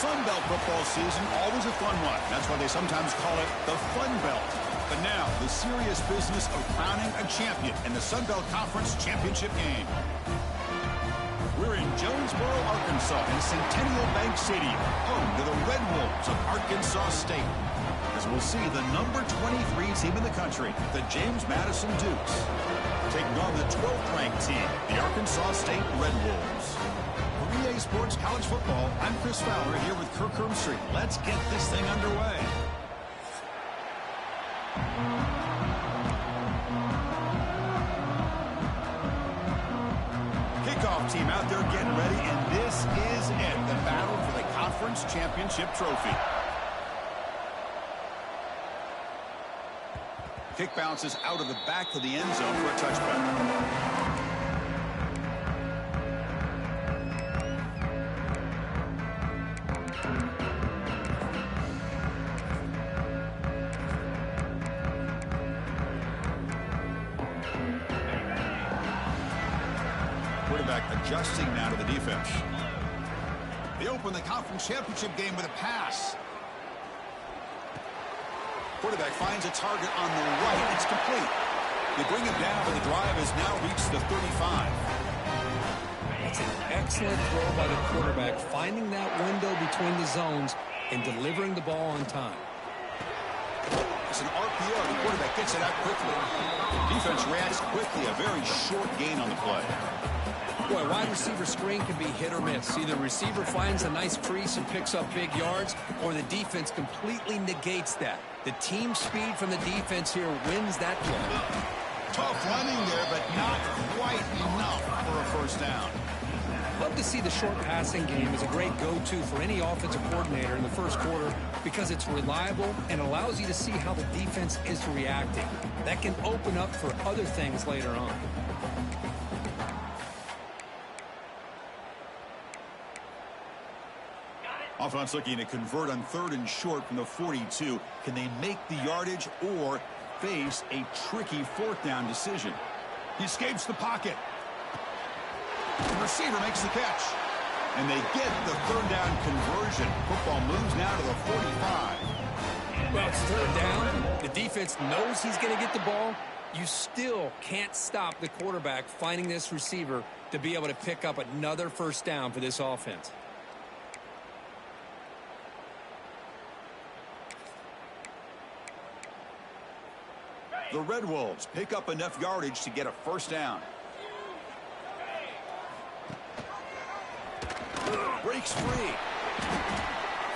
Sun Belt football season, always a fun one. That's why they sometimes call it the Fun Belt. But now, the serious business of crowning a champion in the Sun Belt Conference Championship game. We're in Jonesboro, Arkansas, in Centennial Bank Stadium, home to the Red Wolves of Arkansas State. As we'll see the number 23 team in the country, the James Madison Dukes, taking on the 12th ranked team, the Arkansas State Red Wolves. For EA Sports College Football, I'm Chris Fowler here with Kirk Street. Let's get this thing underway. Kickoff team out there getting ready, and this is it, the battle for the Conference Championship Trophy. Kick bounces out of the back of the end zone for a touchback. Quarterback adjusting now to the defense. They open the conference championship game with a pass. Quarterback finds a target on the right. It's complete. They bring him down, but the drive has now reached the 35. That's an excellent throw by the quarterback, finding that window between the zones and delivering the ball on time. It's an RPO. The quarterback gets it out quickly. Defense reacts quickly. A very short gain on the play. Boy, wide receiver screen can be hit or miss. Either receiver finds a nice crease and picks up big yards, or the defense completely negates that. The team speed from the defense here wins that play. Tough running there, but not quite enough for a first down. Love to see the short passing game as a great go-to for any offensive coordinator in the first quarter because it's reliable and allows you to see how the defense is reacting. That can open up for other things later on. Offense looking to convert on 3rd and short from the 42. Can they make the yardage or face a tricky 4th down decision? He escapes the pocket. The receiver makes the catch. And they get the 3rd down conversion. Football moves now to the 45. Well, it's 3rd down. The defense knows he's going to get the ball. You still can't stop the quarterback finding this receiver to be able to pick up another first down for this offense. The Red Wolves pick up enough yardage to get a first down. Breaks free.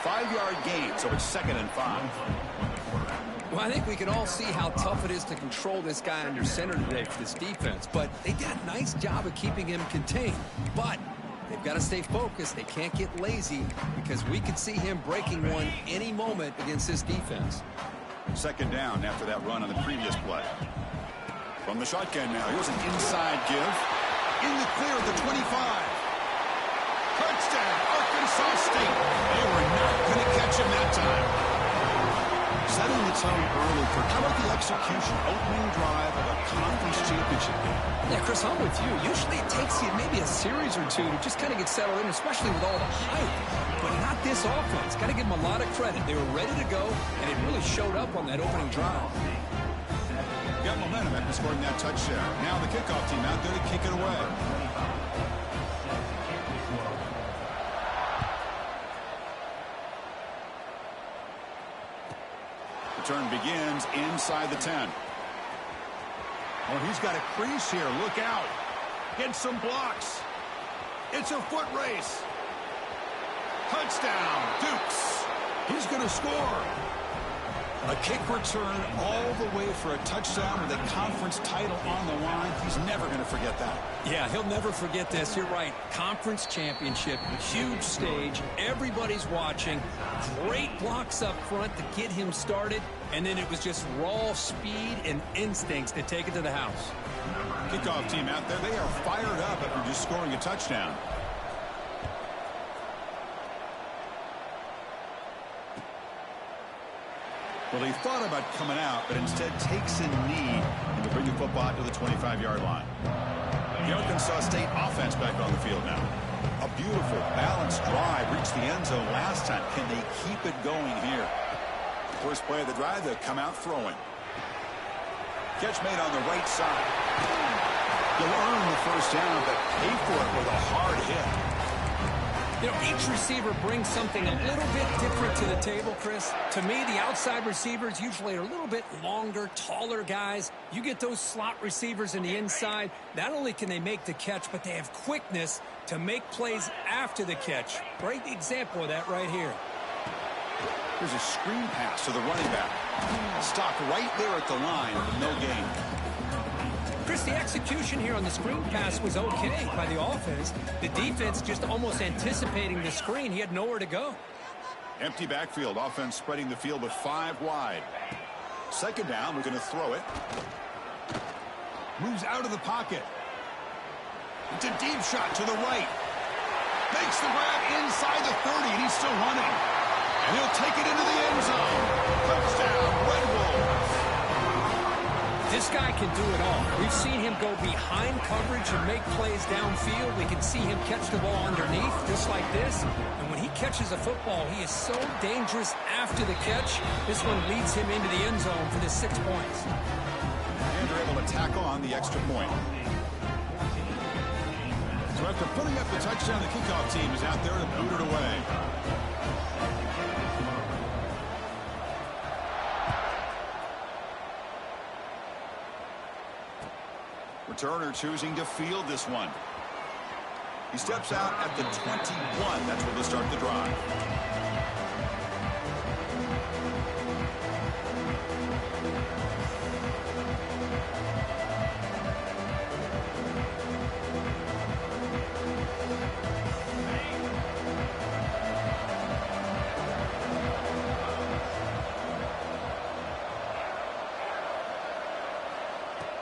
5-yard gain, so it's 2nd and 5. Well, I think we can all see how tough it is to control this guy under center today for this defense, but they did a nice job of keeping him contained. But they've got to stay focused. They can't get lazy because we could see him breaking one any moment against this defense. 2nd down after that run on the previous play. From the shotgun now, here's an inside give. In the clear at the 25. Touchdown, Arkansas State. They were not going to catch him that time. Setting the tone early for how about the execution, opening drive of a conference championship game. Yeah, Chris, I'm with you. Usually it takes you maybe a series or two to just kind of get settled in, especially with all the hype. But not this offense. Got to give them a lot of credit. They were ready to go, and it really showed up on that opening drive. Got momentum after scoring that touchdown. Now the kickoff team out there to kick it away. Return begins inside the 10. Oh, he's got a crease here. Look out. Get some blocks. It's a foot race. Touchdown, Dukes. He's going to score. A kick return all the way for a touchdown with a conference title on the line. He's never going to forget that. Yeah, he'll never forget this. You're right. Conference championship, huge stage. Everybody's watching. Great blocks up front to get him started. And then it was just raw speed and instincts to take it to the house. Kickoff team out there. They are fired up after just scoring a touchdown. Well, he thought about coming out, but instead takes a knee and to bring the football out to the 25-yard line. The Arkansas State offense back on the field now. A beautiful, balanced drive reached the end zone last time. Can they keep it going here? First play of the drive, they'll come out throwing. Catch made on the right side. You'll earn the first down, but pay for it with a hard hit. You know, each receiver brings something a little bit different to the table, Chris. To me, the outside receivers usually are a little bit longer, taller guys. You get those slot receivers in the inside, not only can they make the catch, but they have quickness to make plays after the catch. Great example of that right here. Here's a screen pass to the running back. Stopped right there at the line, no gain. Chris, the execution here on the screen pass was okay by the offense. The defense just almost anticipating the screen. He had nowhere to go. Empty backfield. Offense spreading the field with 5 wide. Second down, we're going to throw it. Moves out of the pocket. It's a deep shot to the right. Makes the grab inside the 30, and he's still running. And he'll take it into the end zone. Touchdown, Red Wolves. This guy can do it all. We've seen him go behind coverage and make plays downfield. We can see him catch the ball underneath, just like this. And when he catches a football, he is so dangerous after the catch. This one leads him into the end zone for the 6 points. And they're able to tackle on the extra point. So after putting up the touchdown, the kickoff team is out there to boot it away. Returner choosing to field this one. He steps out at the 21. That's where they'll start the drive.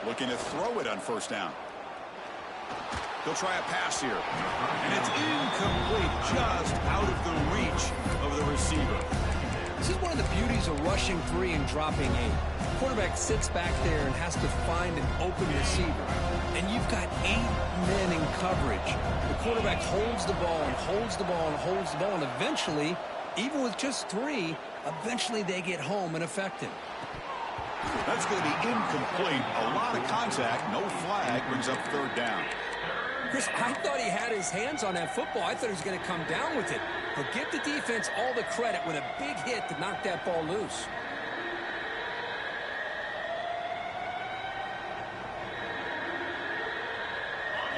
Looking to throw it on first down. He'll try a pass here. And it's incomplete, just out of the reach of the receiver. This is one of the beauties of rushing 3 and dropping 8. The quarterback sits back there and has to find an open receiver. And you've got 8 men in coverage. The quarterback holds the ball and holds the ball and holds the ball. And eventually, even with just 3, eventually they get home and affected. That's going to be incomplete. A lot of contact. No flag. Brings up third down. Chris, I thought he had his hands on that football. I thought he was going to come down with it. But give the defense all the credit with a big hit to knock that ball loose.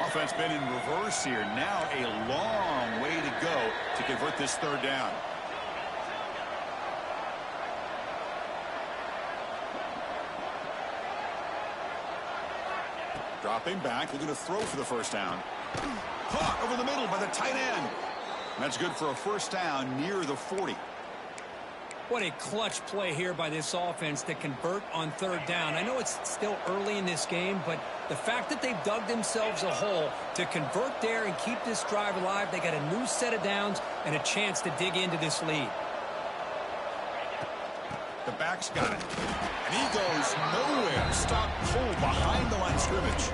Offense been in reverse here. Now a long way to go to convert this third down. Dropping back, looking to throw for the first down. Caught over the middle by the tight end. That's good for a first down near the 40. What a clutch play here by this offense to convert on third down. I know it's still early in this game, but the fact that they've dug themselves a hole to convert there and keep this drive alive, they got a new set of downs and a chance to dig into this lead. The back's got it. And he goes nowhere. Stopped cold behind the line of scrimmage.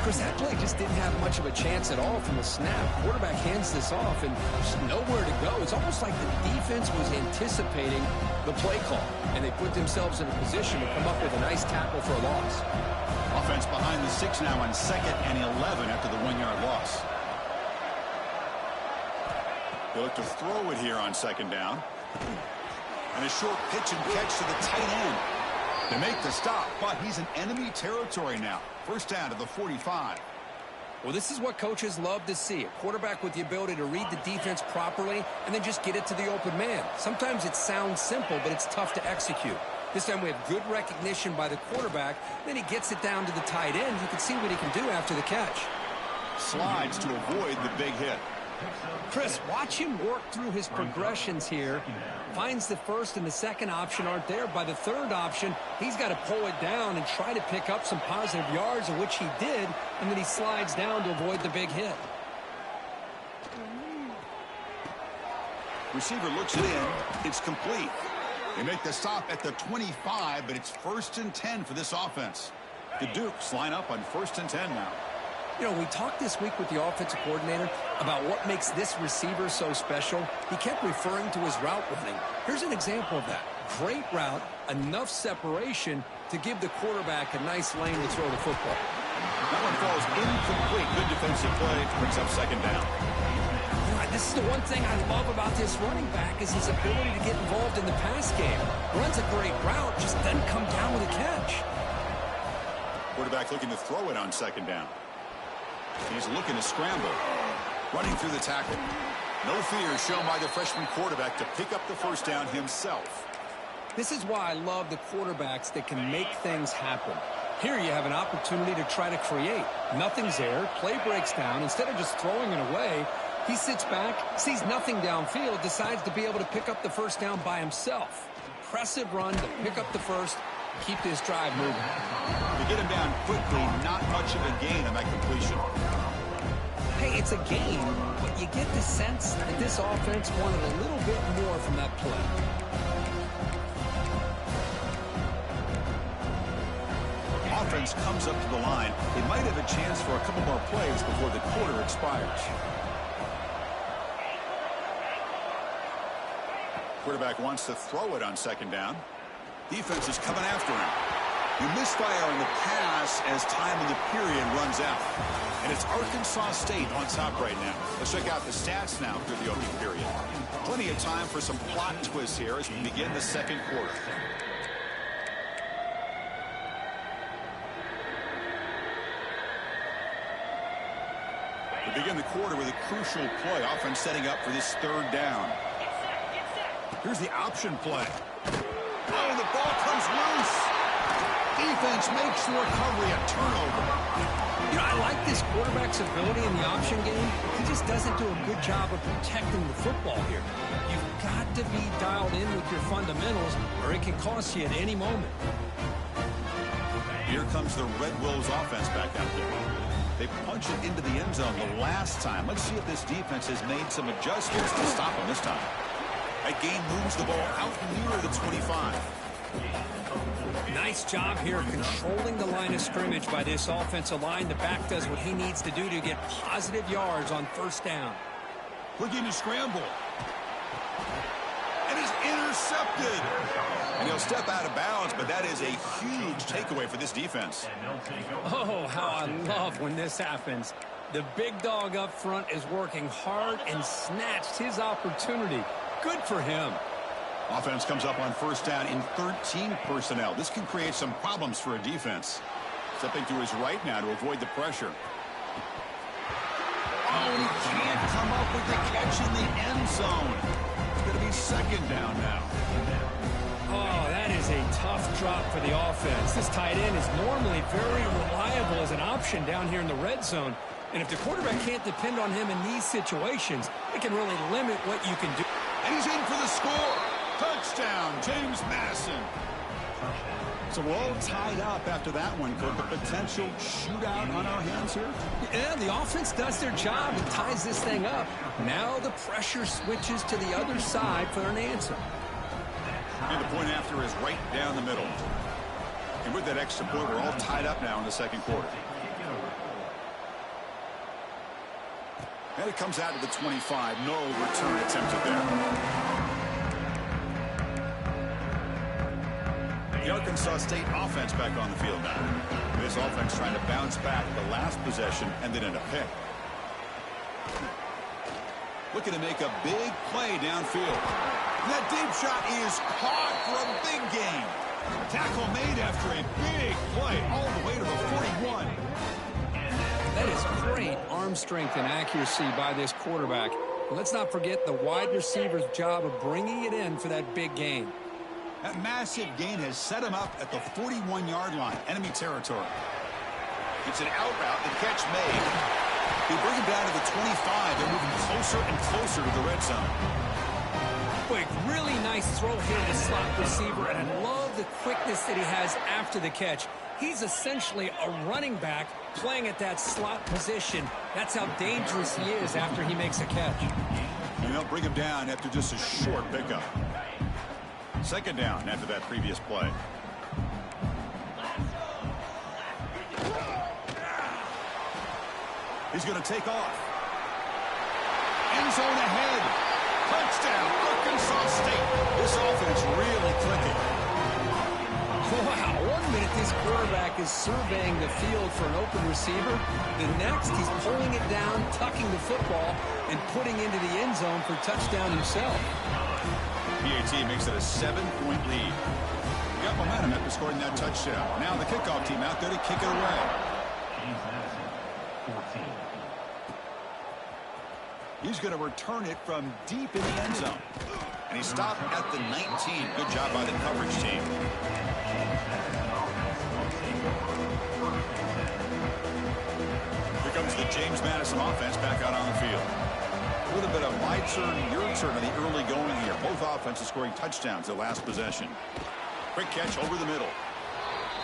Chris, that play just didn't have much of a chance at all from the snap. Quarterback hands this off and just nowhere to go. It's almost like the defense was anticipating the play call, and they put themselves in a position to come up with a nice tackle for a loss. Offense behind the 6 now on 2nd and 11 after the 1-yard loss. They look to throw it here on 2nd down. And a short pitch and catch to the tight end. They make the stop, but he's in enemy territory now. First down to the 45. Well, this is what coaches love to see. A quarterback with the ability to read the defense properly and then just get it to the open man. Sometimes it sounds simple, but it's tough to execute. This time we have good recognition by the quarterback. Then he gets it down to the tight end. You can see what he can do after the catch. Slides to avoid the big hit. Chris, watch him work through his progressions here. Finds the first and the second option aren't there. By the third option, he's got to pull it down and try to pick up some positive yards, of which he did, and then he slides down to avoid the big hit. Receiver looks it in. It's complete. They make the stop at the 25, but it's 1st and 10 for this offense. The Dukes line up on 1st and 10 now. You know, we talked this week with the offensive coordinator about what makes this receiver so special. He kept referring to his route running. Here's an example of that. Great route, enough separation to give the quarterback a nice lane to throw the football. That one falls incomplete. Good defensive play. Brings up second down. This is the one thing I love about this running back is his ability to get involved in the pass game. Runs a great route, just doesn't come down with a catch. Quarterback looking to throw it on second down. He's looking to scramble. Running through the tackle. No fear shown by the freshman quarterback to pick up the first down himself. This is why I love the quarterbacks that can make things happen. Here you have an opportunity to try to create. Nothing's there. Play breaks down. Instead of just throwing it away, he sits back, sees nothing downfield, decides to be able to pick up the first down by himself. Impressive run to pick up the first, keep this drive moving. To get him down quickly, not much of a gain on that completion. Hey, it's a game, but you get the sense that this offense wanted a little bit more from that play. Offense comes up to the line. They might have a chance for a couple more plays before the quarter expires. Quarterback wants to throw it on second down. Defense is coming after him. You misfire on the pass as time in the period runs out. And it's Arkansas State on top right now. Let's check out the stats now through the opening period. Plenty of time for some plot twists here as we begin the second quarter. We begin the quarter with a crucial play. Offense setting up for this third down. Here's the option play. Oh, the ball comes loose. Defense makes the recovery a turnover. You know, I like this quarterback's ability in the option game. He just doesn't do a good job of protecting the football here. You've got to be dialed in with your fundamentals, or it can cost you at any moment. Here comes the Red Wolves offense back out there. They punch it into the end zone the last time. Let's see if this defense has made some adjustments to stop them this time. That gain moves the ball out near the 25. Nice job here controlling the line of scrimmage by this offensive line. The back does what he needs to do to get positive yards on first down. Looking to scramble. And he's intercepted. And he'll step out of bounds, but that is a huge takeaway for this defense. Oh, how I love when this happens. The big dog up front is working hard and snatched his opportunity. Good for him. Offense comes up on first down in 13 personnel. This can create some problems for a defense. Stepping to his right now to avoid the pressure. Oh, and he can't come up with the catch in the end zone. It's going to be second down now. Oh, that is a tough drop for the offense. This tight end is normally very reliable as an option down here in the red zone. And if the quarterback can't depend on him in these situations, it can really limit what you can do. And he's in for the score. Touchdown, James Madison. So we're all tied up after that one, Kirk. A potential shootout on our hands here? Yeah, the offense does their job and ties this thing up. Now the pressure switches to the other side for an answer. And the point after is right down the middle. And with that extra point, we're all tied up now in the second quarter. And it comes out to the 25. No return attempted there. The Arkansas State offense back on the field now. This offense trying to bounce back the last possession and then in a pick. Looking to make a big play downfield. And that deep shot is caught for a big gain. Tackle made after a big play all the way to the 41. That is great arm strength and accuracy by this quarterback. And let's not forget the wide receiver's job of bringing it in for that big gain. That massive gain has set him up at the 41-yard line, enemy territory. It's an out route, the catch made. They bring him down to the 25. They're moving closer and closer to the red zone. Quick, really nice throw here to the slot receiver, and I love the quickness that he has after the catch. He's essentially a running back playing at that slot position. That's how dangerous he is after he makes a catch. And they'll bring him down after just a short pickup. Second down after that previous play. He's going to take off. End zone ahead. Touchdown, Arkansas State. This offense really clicking. Wow, 1 minute this quarterback is surveying the field for an open receiver. The next, he's pulling it down, tucking the football, and putting into the end zone for touchdown himself. PAT makes it a 7-point lead. Got momentum after scoring that touchdown. Now the kickoff team out there to kick it away. He's going to return it from deep in the end zone. And he stopped at the 19. Good job by the coverage team. Here comes the James Madison offense back out on the field. A little bit of my turn, your turn in the early going here. Both offenses scoring touchdowns at last possession. Quick catch over the middle.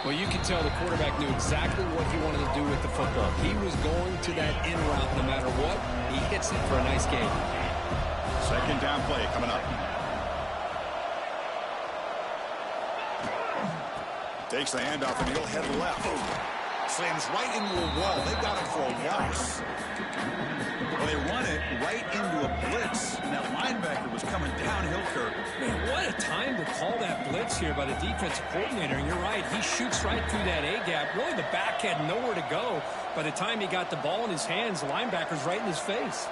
Well, you can tell the quarterback knew exactly what he wanted to do with the football. He was going to that in route no matter what. He hits it for a nice gain. Second down play coming up. Takes the handoff and he'll head left. Slams right into a wall. They got him for a loss. Well, they run it right into a blitz. And that linebacker was coming downhill, Kirk. Man, what a time to call that blitz here by the defensive coordinator. And you're right, he shoots right through that A-gap. Really, the back had nowhere to go. By the time he got the ball in his hands, the linebacker's right in his face.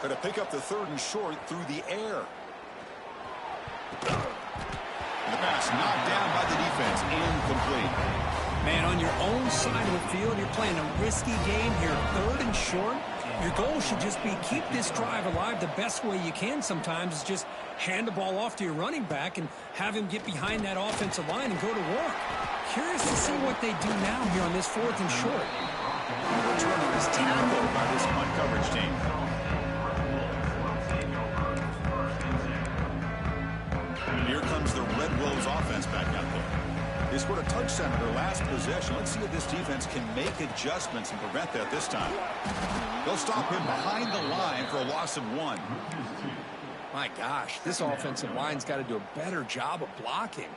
Going to pick up the 3rd and short through the air. And the pass knocked down by the defense. Incomplete. Man, on your own side of the field, you're playing a risky game here. 3rd and short. Your goal should just be keep this drive alive the best way you can sometimes is just hand the ball off to your running back and have him get behind that offensive line and go to work. Curious to see what they do now here on this 4th and short. The returner is tackled by this punt coverage team. Here comes the Red Wolves offense back out there. They scored a touchdown in their last possession. Let's see if this defense can make adjustments and prevent that this time. They'll stop him behind the line for a loss of 1. My gosh, this offensive line's got to do a better job of blocking.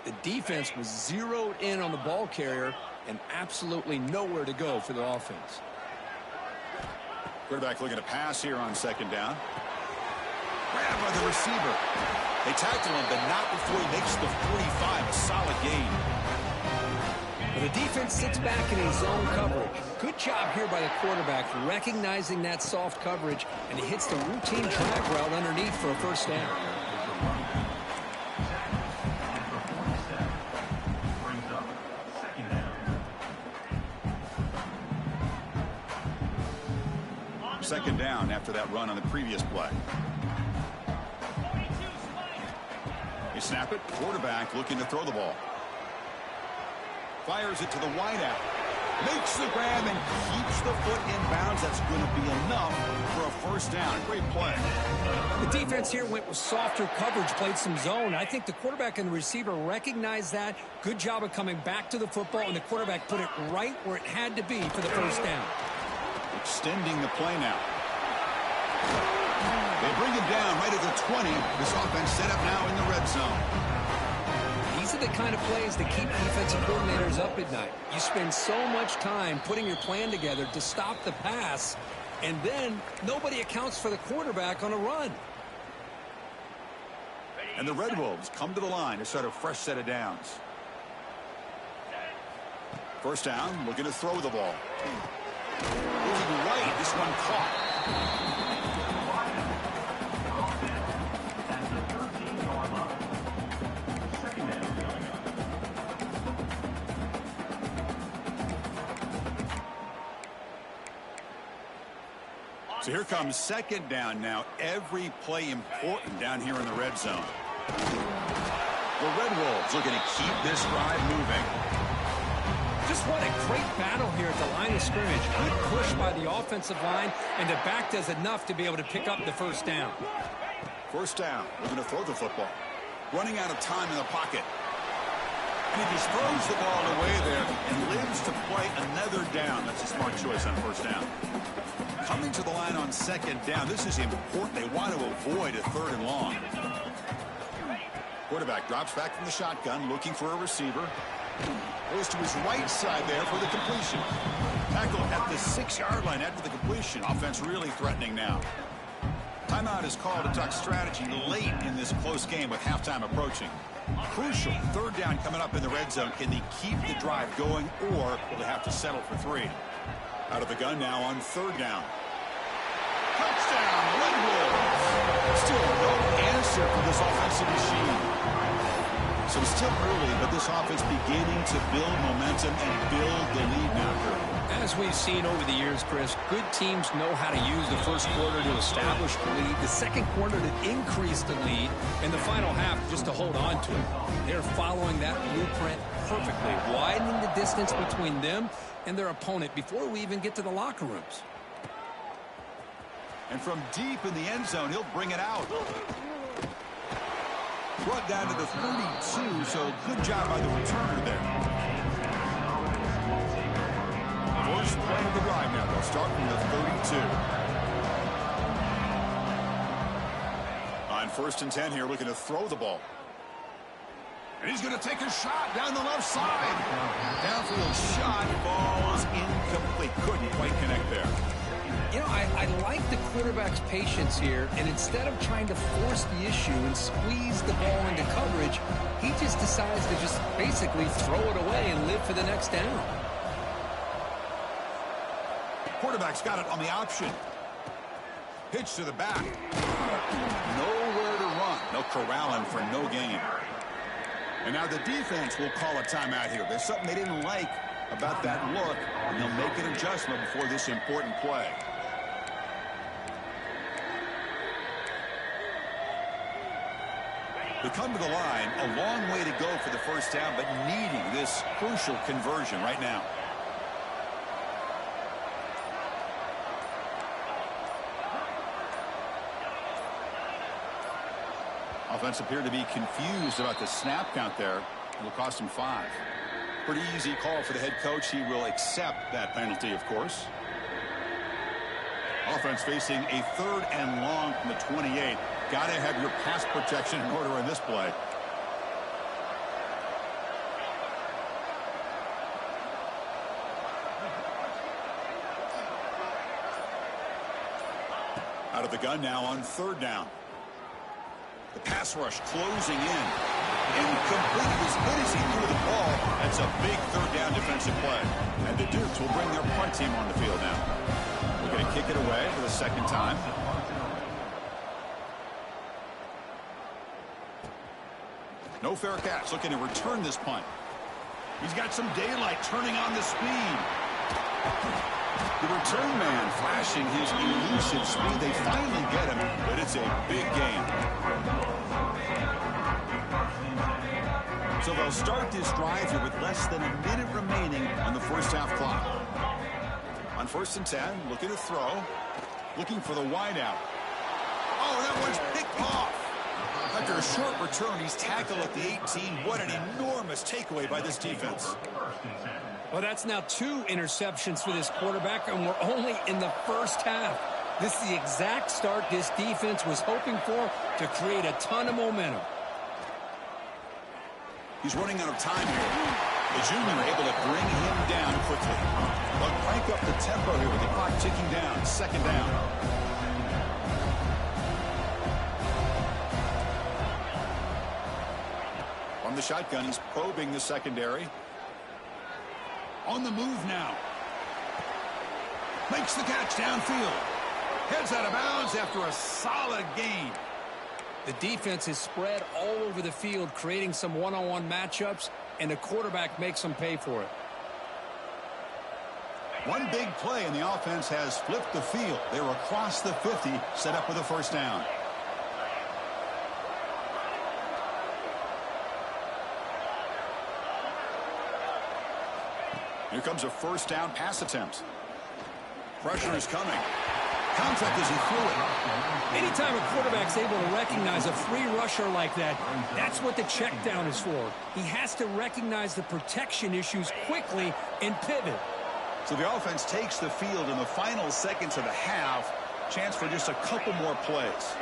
The defense was zeroed in on the ball carrier and absolutely nowhere to go for the offense. Quarterback looking to pass here on 2nd down. Grab by the receiver. They tackle him, but not before he makes the 45. A solid gain. Well, the defense sits back in his zone coverage. Good job here by the quarterback recognizing that soft coverage, and he hits the routine drag route underneath for a 1st down. Second down after that run on the previous play. They snap it. Quarterback looking to throw the ball. Fires it to the wideout. Makes the grab and keeps the foot in bounds. That's going to be enough for a 1st down. Great play. The defense here went with softer coverage, played some zone. I think the quarterback and the receiver recognized that. Good job of coming back to the football, and the quarterback put it right where it had to be for the 1st down. Extending the play now. They bring him down right at the 20. This offense set up now in the red zone. These are the kind of plays that keep defensive coordinators up at night. You spend so much time putting your plan together to stop the pass, and then nobody accounts for the quarterback on a run. And the Red Wolves come to the line to start a fresh set of downs. 1st down, looking to throw the ball. Moving right, this one caught. So here comes 2nd down now. Every play important down here in the red zone. The Red Wolves looking to keep this drive moving. Just what a great battle here at the line of scrimmage. Good push by the offensive line, and the back does enough to be able to pick up the 1st down. 1st down. Looking to throw the football. Running out of time in the pocket. And he just throws the ball away there and lives to play another down. That's a smart choice on 1st down. Coming to the line on 2nd down. This is important. They want to avoid a 3rd and long. Quarterback drops back from the shotgun, looking for a receiver. Goes to his right side there for the completion. Tackle at the 6-yard line after the completion. Offense really threatening now. Timeout is called to talk strategy late in this close game with halftime approaching. Crucial third down coming up in the red zone. Can they keep the drive going, or will they have to settle for 3? Out of the gun now on third down. Touchdown, Red Wolves. Still no answer for this offensive machine. So it's still early, but this offense beginning to build momentum and build the lead now. As we've seen over the years, Chris, good teams know how to use the first quarter to establish the lead, the second quarter to increase the lead, and the final half just to hold on to it. They're following that blueprint perfectly, widening the distance between them and their opponent before we even get to the locker rooms. And from deep in the end zone, he'll bring it out. Brought down to the 32, so good job by the returner there. First play of the drive now. They'll start from the 32. On 1st and 10 here, looking to throw the ball. And he's going to take a shot down the left side. Downfield shot falls incomplete. Couldn't quite connect there. You know, I like the quarterback's patience here, and instead of trying to force the issue and squeeze the ball into coverage, he just decides to just basically throw it away and live for the next down. Quarterback's got it on the option. Pitch to the back. Nowhere to run. They'll corral him for no gain. And now the defense will call a timeout here. There's something they didn't like about that look, and they'll make an adjustment before this important play. They come to the line, a long way to go for the first down, but needing this crucial conversion right now. Offense appeared to be confused about the snap count there. It'll cost him 5. Pretty easy call for the head coach. He will accept that penalty, of course. Offense facing a 3rd and long from the 28. Got to have your pass protection in order in this play. Out of the gun now on 3rd down. The pass rush closing in. Incomplete as good as he threw the ball. That's a big 3rd down defensive play. And the Dukes will bring their punt team on the field now. We're going to kick it away for the 2nd time. No fair catch. Looking to return this punt. He's got some daylight turning on the speed. The return man flashing his elusive speed. They finally get him, but it's a big gain. So they'll start this drive here with less than a minute remaining on the first half clock. On 1st and 10, looking to throw. Looking for the wideout. Oh, that one's picked off. After a short return, he's tackled at the 18. What an enormous takeaway by this defense. Well, that's now 2 interceptions for this quarterback, and we're only in the first half. This is the exact start this defense was hoping for to create a ton of momentum. He's running out of time here. The junior able to bring him down quickly. They'll crank up the tempo here with the clock ticking down. 2nd down. From the shotgun, he's probing the secondary. On the move now. Makes the catch downfield. Heads out of bounds after a solid gain. The defense is spread all over the field, creating some one-on-one matchups, and the quarterback makes them pay for it. One big play, and the offense has flipped the field. They're across the 50, set up with a 1st down. Here comes a 1st down pass attempt. Pressure is coming. Contact as he threw it. Anytime a quarterback's able to recognize a free rusher like that, that's what the check down is for. He has to recognize the protection issues quickly and pivot. So the offense takes the field in the final seconds of the half. Chance for just a couple more plays.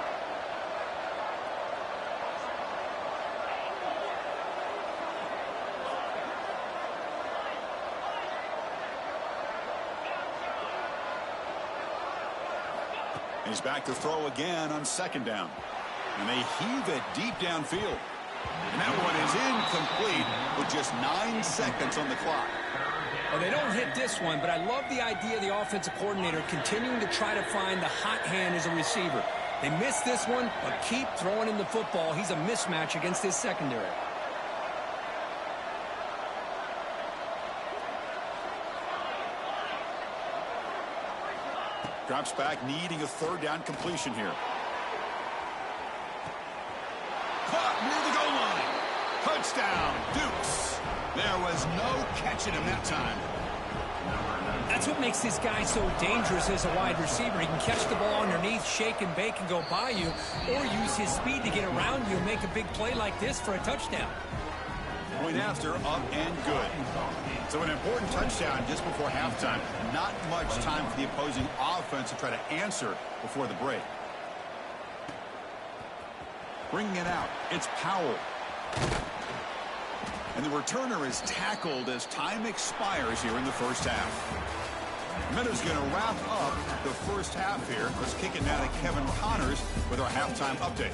And he's back to throw again on second down. And they heave it deep downfield. And that one is incomplete with just 9 seconds on the clock. Well, they don't hit this one, but I love the idea of the offensive coordinator continuing to try to find the hot hand as a receiver. They missed this one, but keep throwing him the football. He's a mismatch against his secondary. Drops back, needing a third down completion here. Caught near the goal line. Touchdown, Dukes. There was no catching him that time. That's what makes this guy so dangerous as a wide receiver. He can catch the ball underneath, shake and bake and go by you, or use his speed to get around you and make a big play like this for a touchdown. Point after, up and good. So an important touchdown just before halftime. Not much time for the opposing offense to try to answer before the break. Bringing it out, it's Powell. And the returner is tackled as time expires here in the first half. Minuta's going to wrap up the first half here. Let's kick it now to Kevin Connors with our halftime update.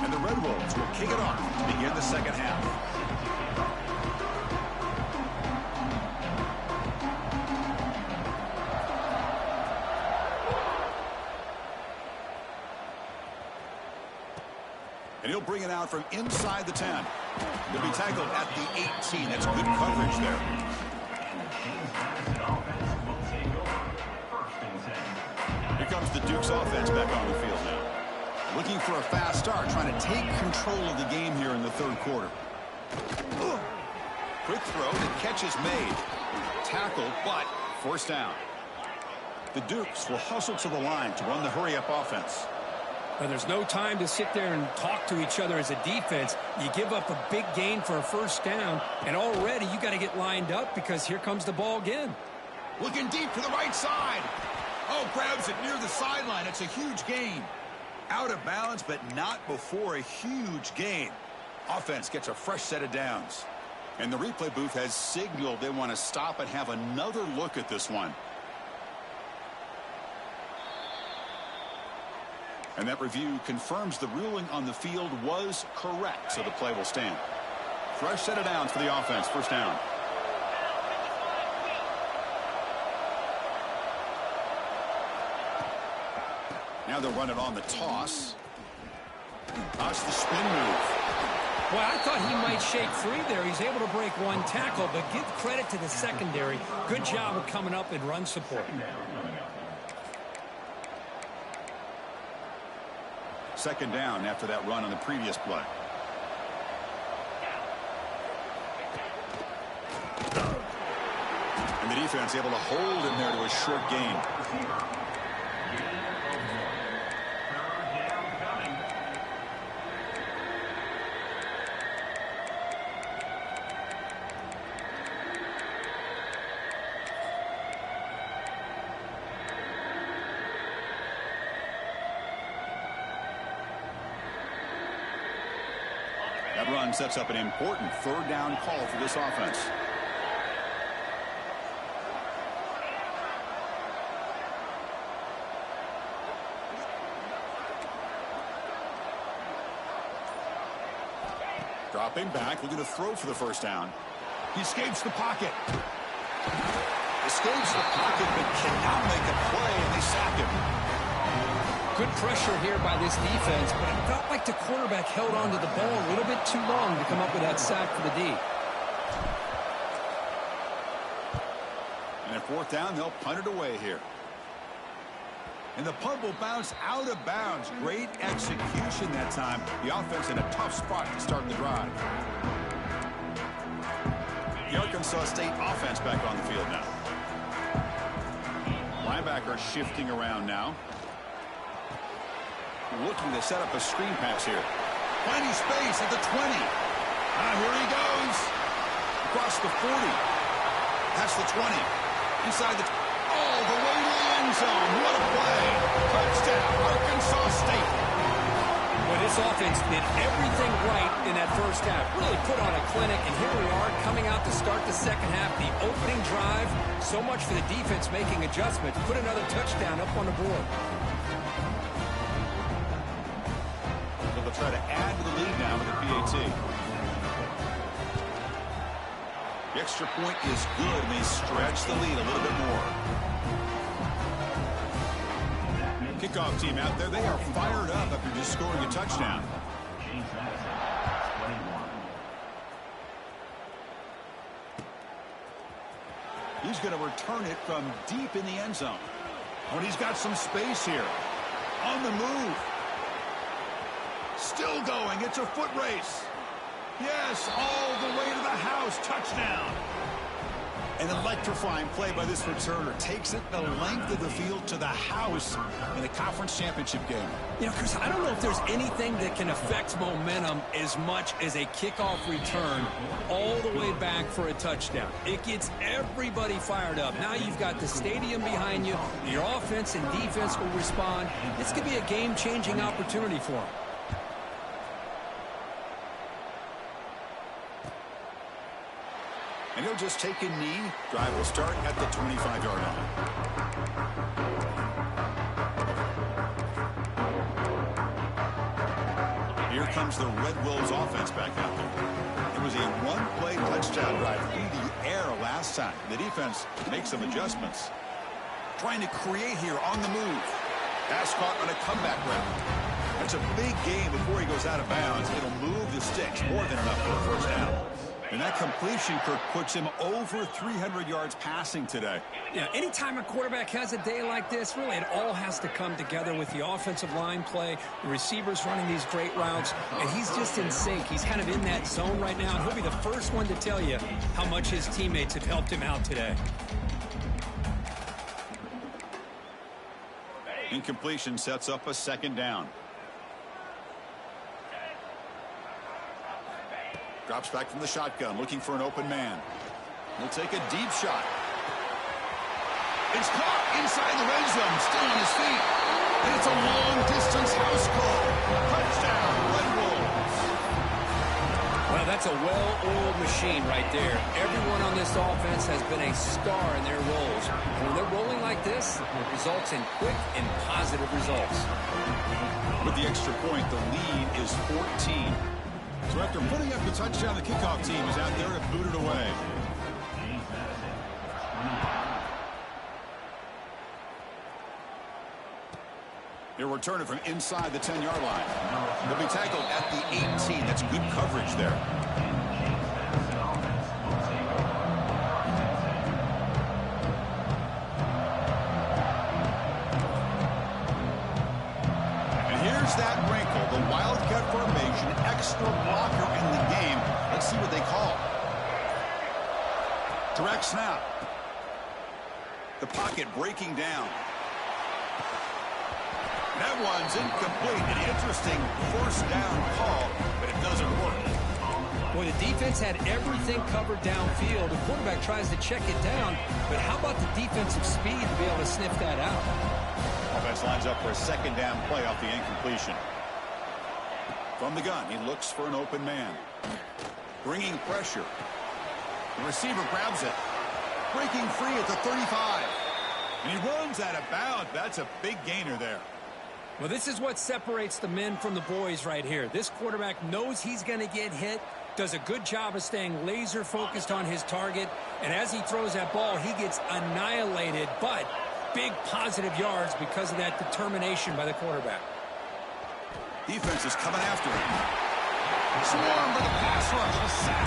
And the Red Wolves will kick it off to begin the second half. And he'll bring it out from inside the 10. He'll be tackled at the 18. That's good coverage there. Here comes the Dukes offense back on the field now. Looking for a fast start, trying to take control of the game here in the third quarter. Quick throw, the catch is made. Tackle, but first down. The Dukes will hustle to the line to run the hurry-up offense. Now, there's no time to sit there and talk to each other as a defense. You give up a big gain for a first down, and already you got to get lined up because here comes the ball again. Looking deep to the right side. Oh, grabs it near the sideline. It's a huge gain. Out of bounds, but not before a huge gain. Offense gets a fresh set of downs. And the replay booth has signaled they want to stop and have another look at this one. And that review confirms the ruling on the field was correct, so the play will stand. Fresh set of downs for the offense, first down. Now they'll run it on the toss. Toss the spin move. Well, I thought he might shake free there. He's able to break one tackle, but give credit to the secondary. Good job of coming up in run support. Second down after that run on the previous play. And the defense able to hold him there to a short gain. That run sets up an important third down call for this offense. Dropping back, looking to throw for the first down. He escapes the pocket. Escapes the pocket, but cannot make a play, and they sack him. Good pressure here by this defense, but it felt like the quarterback held on to the ball a little bit too long to come up with that sack for the D. And at fourth down, they'll punt it away here. And the punt will bounce out of bounds. Great execution that time. The offense in a tough spot to start the drive. The Arkansas State offense back on the field now. Linebacker shifting around now. Looking to set up a screen pass here. Finding space at the 20. Here he goes. Across the 40. That's the 20. Inside the... all the way to the end zone. What a play. Touchdown, Arkansas State. Well, this offense did everything right in that first half. Really put on a clinic, and here we are coming out to start the second half. The opening drive, so much for the defense making adjustments. Put another touchdown up on the board. So they'll try to add to the lead now with the PAT. The extra point is good, and they stretch the lead a little bit more. Kickoff team out there, they are fired up after just scoring a touchdown. He's going to return it from deep in the end zone. When he's got some space here. On the move. Still going. It's a foot race. Yes, all the way to the house. Touchdown. An electrifying play by this returner. Takes it the length of the field to the house in a conference championship game. You know, Chris, I don't know if there's anything that can affect momentum as much as a kickoff return all the way back for a touchdown. It gets everybody fired up. Now you've got the stadium behind you. Your offense and defense will respond. This could be a game-changing opportunity for them. And he'll just take a knee. Drive will start at the 25-yard line. Here comes the Red Wolves offense back out there. It was a one-play touchdown drive through the air last time. The defense makes some adjustments. Trying to create here on the move. Pass caught on a comeback route. That's a big gain before he goes out of bounds. It'll move the sticks more than enough for a first down. And that completion, Kirk, puts him over 300 yards passing today. Yeah, anytime a quarterback has a day like this, really it all has to come together with the offensive line play, the receivers running these great routes, and he's just in sync. He's kind of in that zone right now, and he'll be the first one to tell you how much his teammates have helped him out today. Incompletion sets up a second down. Drops back from the shotgun, looking for an open man. He'll take a deep shot. It's caught inside the red zone, still on his feet. And it's a long-distance house call. Touchdown, Red Wolves. Well, that's a well-oiled machine right there. Everyone on this offense has been a star in their roles. And when they're rolling like this, it results in quick and positive results. With the extra point, the lead is 14. So after putting up the touchdown, the kickoff team is out there to boot it away. He'll return it from inside the 10-yard line. He'll be tackled at the 18. That's good coverage there. That wrinkle, the wildcat formation, extra blocker in the game. Let's see what they call. Direct snap. The pocket breaking down. That one's incomplete. An interesting first down call, but it doesn't work. Well, the defense had everything covered downfield. The quarterback tries to check it down, but how about the defensive speed to be able to sniff that out? Offense lines up for a second down play off the incompletion. From the gun, he looks for an open man. Bringing pressure. The receiver grabs it. Breaking free at the 35. And he runs out of bounds. That's a big gainer there. Well, this is what separates the men from the boys right here. This quarterback knows he's going to get hit, does a good job of staying laser focused on his target, and as he throws that ball, he gets annihilated, but big positive yards because of that determination by the quarterback. Defense is coming after him. Swarmed by the pass rush, a sack.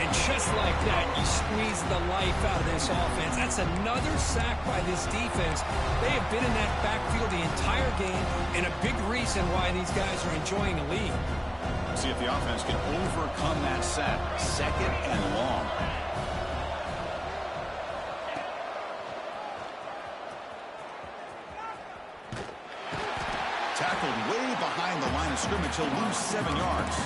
And just like that, you squeeze the life out of this offense. That's another sack by this defense. They have been in that backfield the entire game, and a big reason why these guys are enjoying a lead. See if the offense can overcome that sack. Second and long. Tackled way behind the line of scrimmage. He'll lose 7 yards.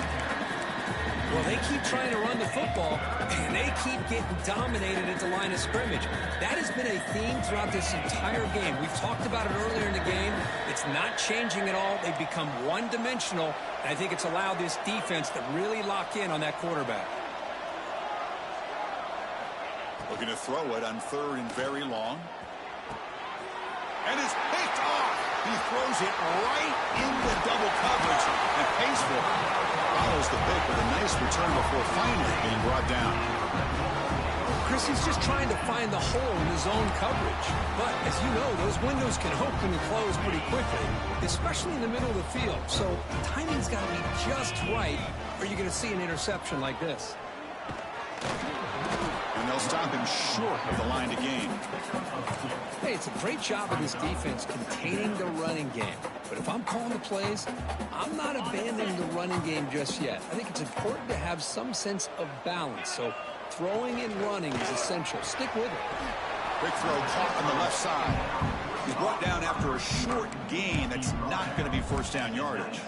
Well, they keep trying to run the football, and they keep getting dominated at the line of scrimmage. That has been a theme throughout this entire game. We've talked about it earlier in the game. It's not changing at all. They've become one-dimensional, and I think it's allowed this defense to really lock in on that quarterback. Looking to throw it on 3rd and very long. And it's picked off. He throws it right into double coverage and pays for it. Follows the pick with a nice return before finally being brought down. Chris, he's just trying to find the hole in his own coverage. But as you know, those windows can open and close pretty quickly, especially in the middle of the field. So the timing's got to be just right, or you're going to see an interception like this. And they'll stop him short of the line to gain. Hey, it's a great job of this defense containing the running game. But if I'm calling the plays, I'm not abandoning the running game just yet. I think it's important to have some sense of balance. So throwing and running is essential. Stick with it. Quick throw caught on the left side. He's brought down after a short gain. That's not going to be first down yardage.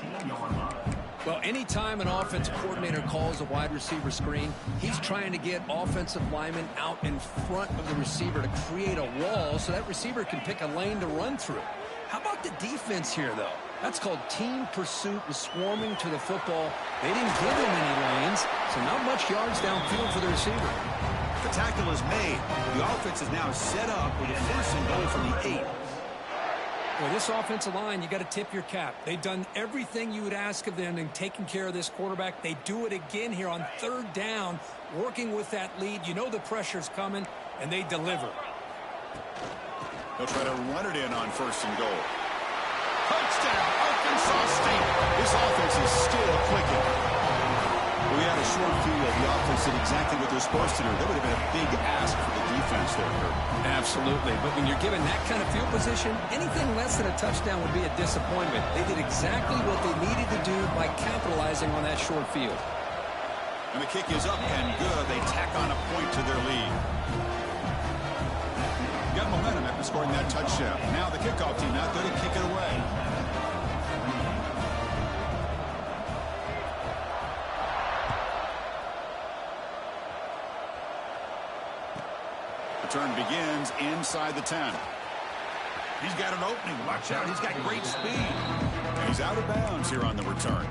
Well, anytime an offensive coordinator calls a wide receiver screen, he's trying to get offensive linemen out in front of the receiver to create a wall so that receiver can pick a lane to run through. How about the defense here, though? That's called team pursuit and swarming to the football. They didn't give him any lanes, so not much yards downfield for the receiver. The tackle is made. The offense is now set up with a 1st and goal from the 8. Well, this offensive line, you got to tip your cap. They've done everything you would ask of them in taking care of this quarterback. They do it again here on 3rd down, working with that lead. You know the pressure's coming, and they deliver. They'll try to run it in on 1st and goal. Touchdown, Arkansas State. This offense is still clicking. We had a short field. The offense did exactly what they're supposed to do. That would have been a big ask for the defense there, Kurt. Absolutely. But when you're given that kind of field position, anything less than a touchdown would be a disappointment. They did exactly what they needed to do by capitalizing on that short field. And the kick is up and good. They tack on a point to their lead. Got momentum after scoring that touchdown. Now the kickoff team out there to kick it away. Return begins inside the 10. He's got an opening. Watch out. He's got great speed. And he's out of bounds here on the return.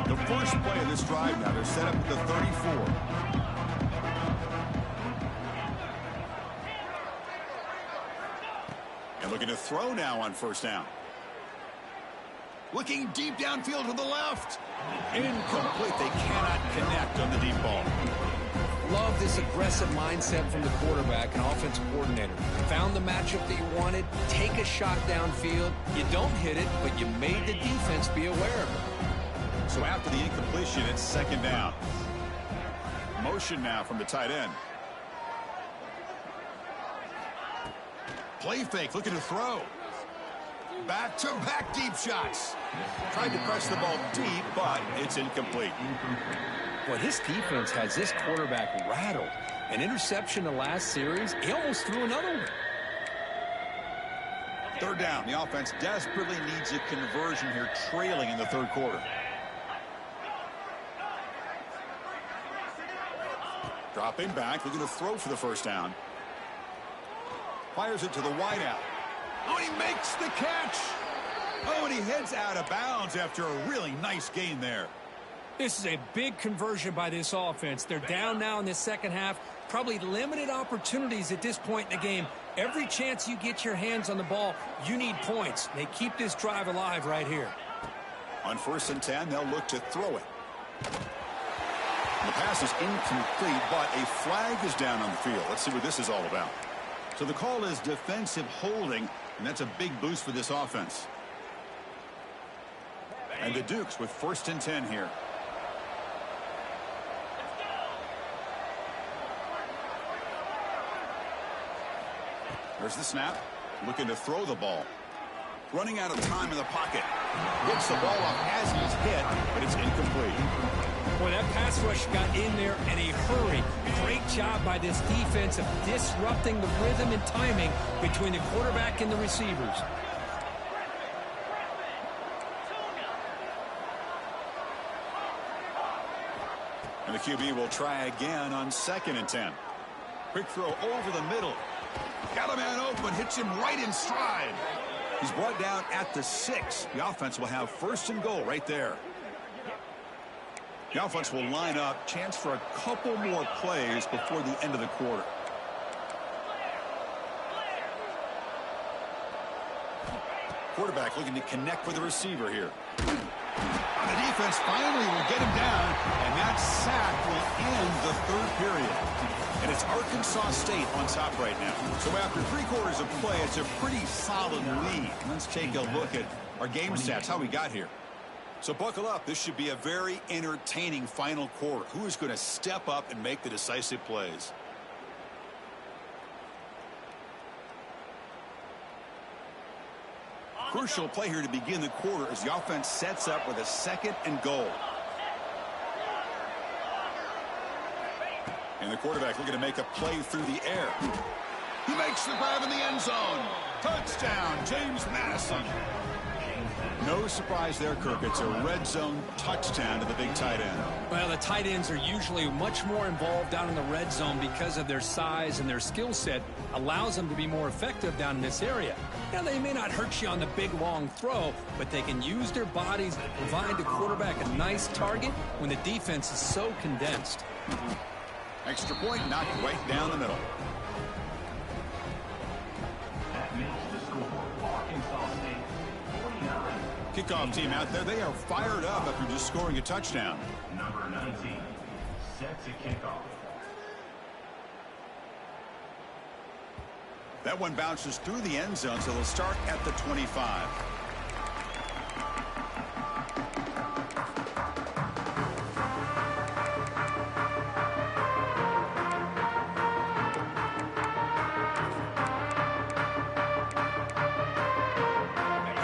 The first play of this drive now. They're set up at the 34. And looking to throw now on 1st down. Looking deep downfield to the left. Incomplete. They cannot connect on the deep ball. Love this aggressive mindset from the quarterback and offensive coordinator. Found the matchup that you wanted, take a shot downfield. You don't hit it, but you made the defense be aware of it. So after the incompletion, it's 2nd down. Motion now from the tight end. Play fake, looking to throw. Back-to-back deep shots. Tried to press the ball deep, but it's incomplete. Boy, this defense has this quarterback rattled. An interception the last series, he almost threw another one. 3rd down. The offense desperately needs a conversion here, trailing in the 3rd quarter. Dropping back, looking to throw for the 1st down. Fires it to the wideout. Oh, and he makes the catch. Oh, and he heads out of bounds after a really nice gain there. This is a big conversion by this offense. They're down now in the 2nd half. Probably limited opportunities at this point in the game. Every chance you get your hands on the ball, you need points. They keep this drive alive right here. On 1st and 10, they'll look to throw it. The pass is incomplete, but a flag is down on the field. Let's see what this is all about. So the call is defensive holding, and that's a big boost for this offense. And the Dukes with 1st and 10 here. There's the snap. Looking to throw the ball. Running out of time in the pocket. Gets the ball up as he's hit, but it's incomplete. Boy, that pass rush got in there in a hurry. Great job by this defense of disrupting the rhythm and timing between the quarterback and the receivers. And the QB will try again on 2nd and 10. Quick throw over the middle. Got a man open, hits him right in stride. He's brought down at the 6. The offense will have 1st and goal right there. The offense will line up. Chance for a couple more plays before the end of the quarter. Quarterback looking to connect with the receiver here. The defense finally will get him down, and that sack will end the 3rd period. And it's Arkansas State on top right now. So after 3 quarters of play, it's a pretty solid lead. Let's take a look at our game stats, how we got here. So buckle up. This should be a very entertaining final quarter. Who is going to step up and make the decisive plays? Crucial play here to begin the quarter as the offense sets up with a 2nd and goal. And the quarterback looking to make a play through the air. He makes the grab in the end zone. Touchdown, James Madison. No surprise there, Kirk. It's a red zone touchdown to the big tight end. Well, the tight ends are usually much more involved down in the red zone because of their size and their skill set allows them to be more effective down in this area. Now, they may not hurt you on the big, long throw, but they can use their bodies to provide the quarterback a nice target when the defense is so condensed. Extra point knocked right down the middle. Kickoff team out there. They are fired up after just scoring a touchdown. Number 19 set to kickoff. That one bounces through the end zone, so they'll start at the 25.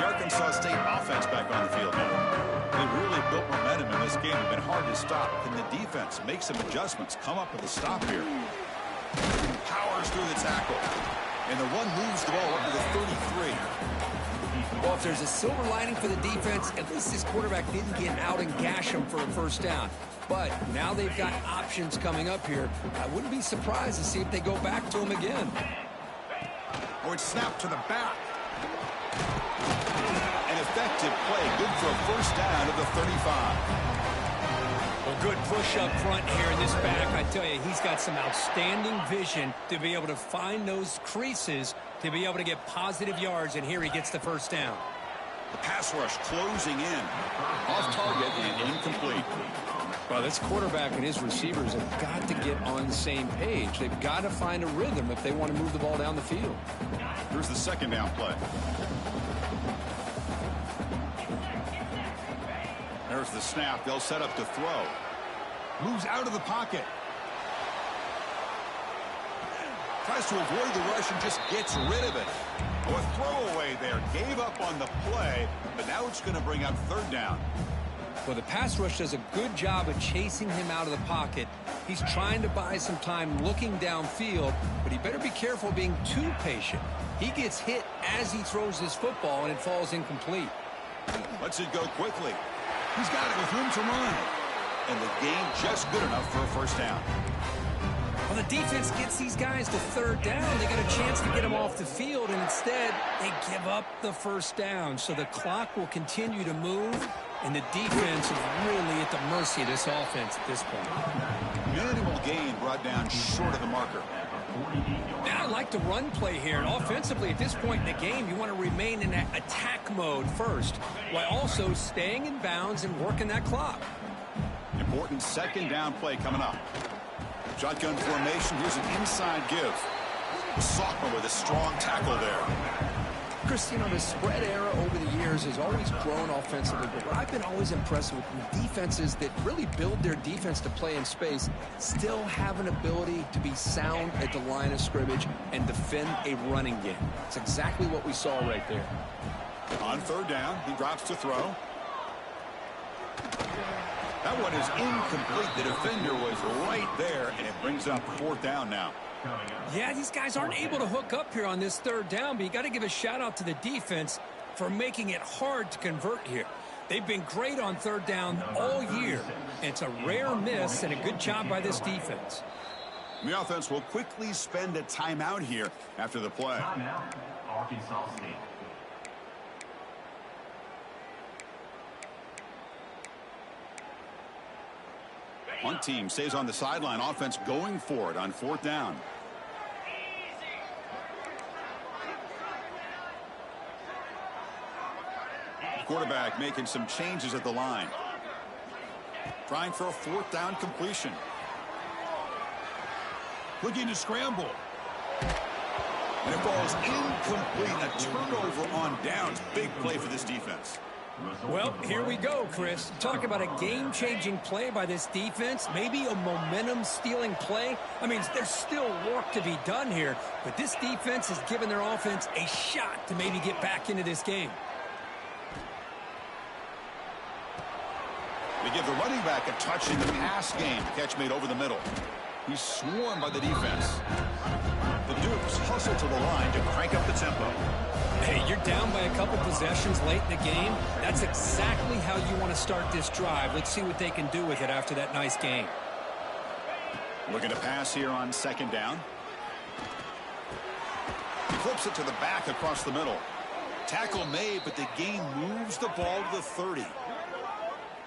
Arkansas State offense back on the field now. They really built momentum in this game. It's been hard to stop. Can the defense make some adjustments? Come up with a stop here. Powers through the tackle. And the one moves the ball up to the 33. Well, if there's a silver lining for the defense, at least this quarterback didn't get out and gash him for a 1st down. But now they've got options coming up here. I wouldn't be surprised to see if they go back to him again. Oh, it's snapped to the back. An effective play. Good for a 1st down at the 35. Well, good push up front here in this back. I tell you, he's got some outstanding vision to be able to find those creases to be able to get positive yards, and here he gets the 1st down. The pass rush closing in. Off target and incomplete. Well, this quarterback and his receivers have got to get on the same page. They've got to find a rhythm if they want to move the ball down the field. Here's the 2nd down play. There's the snap. They'll set up to throw. Moves out of the pocket. Tries to avoid the rush and just gets rid of it. Oh, a throwaway there. Gave up on the play, but now it's going to bring up 3rd down. Well, the pass rush does a good job of chasing him out of the pocket. He's trying to buy some time looking downfield, but he better be careful being too patient. He gets hit as he throws this football, and it falls incomplete. Lets it go quickly. He's got it with room to run. And the gain just good enough for a 1st down. Well, the defense gets these guys to 3rd down. They got a chance to get them off the field, and instead they give up the 1st down. So the clock will continue to move, and the defense is really at the mercy of this offense at this point. Minimal gain brought down short of the marker. Now I like the run play here, and offensively at this point in the game, you want to remain in that attack mode first, while also staying in bounds and working that clock. Important 2nd down play coming up. Shotgun formation. Here's an inside give. Sophomore with a strong tackle there. Chris, you know, the spread era over the years has always grown offensively, but what I've been always impressed with defenses that really build their defense to play in space still have an ability to be sound at the line of scrimmage and defend a running game. It's exactly what we saw right there. On 3rd down, he drops to throw. That one is incomplete. The defender was right there, and it brings up 4th down now. Yeah, these guys aren't able to hook up here on this 3rd down, but you got to give a shout out to the defense for making it hard to convert here. They've been great on third down all year. And it's a rare miss and a good job by this defense. The offense will quickly spend a timeout here after the play. Timeout, Arkansas State. One team stays on the sideline. Offense going for it on fourth down. Quarterback making some changes at the line. Trying for a fourth down completion. Looking to scramble. And it falls incomplete. A turnover on downs. Big play for this defense. Well, here we go, Chris. Talk about a game-changing play by this defense. Maybe a momentum-stealing play. I mean, there's still work to be done here, but this defense has given their offense a shot to maybe get back into this game. They give the running back a touch in the pass game. Catch made over the middle. He's swarmed by the defense. The Dukes hustle to the line to crank up the tempo. Hey, you're down by a couple possessions late in the game. That's exactly how you want to start this drive. Let's see what they can do with it after that nice game. Looking to pass here on second down. He flips it to the back across the middle. Tackle made, but the gain moves the ball to the 30.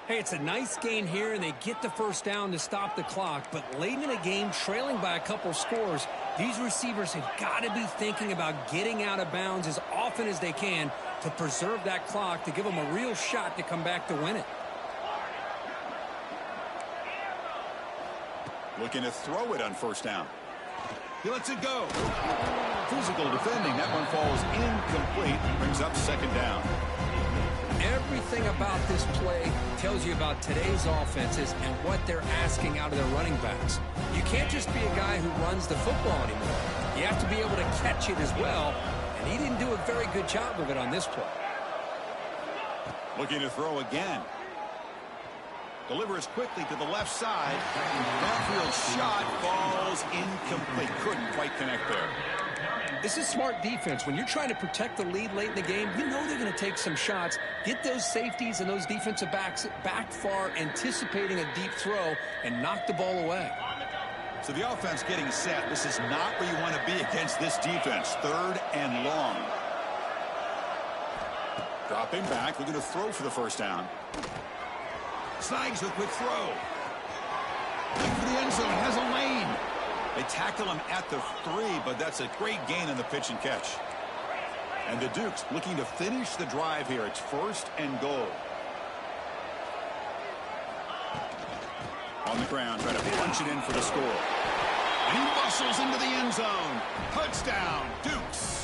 Hey, it's a nice gain here, and they get the first down to stop the clock. But late in a game, trailing by a couple scores, these receivers have got to be thinking about getting out of bounds as often as they can to preserve that clock, to give them a real shot to come back to win it. Looking to throw it on first down. He lets it go. Physical defending. That one falls incomplete. Brings up second down. Everything about this play tells you about today's offenses and what they're asking out of their running backs. You can't just be a guy who runs the football anymore. You have to be able to catch it as well, and he didn't do a very good job of it on this play. Looking to throw again. Delivers quickly to the left side. Downfield shot falls incomplete. Couldn't quite connect there. This is smart defense. When you're trying to protect the lead late in the game, you know they're going to take some shots, get those safeties and those defensive backs back far, anticipating a deep throw, and knock the ball away. So the offense getting set. This is not where you want to be against this defense. Third and long. Dropping back, looking to throw for the first down. Snags a quick throw. Looking for the end zone, has a lane. They tackle him at the 3, but that's a great gain in the pitch and catch. And the Dukes looking to finish the drive here. It's first and goal. On the ground, trying to punch it in for the score. And he muscles into the end zone. Touchdown, Dukes.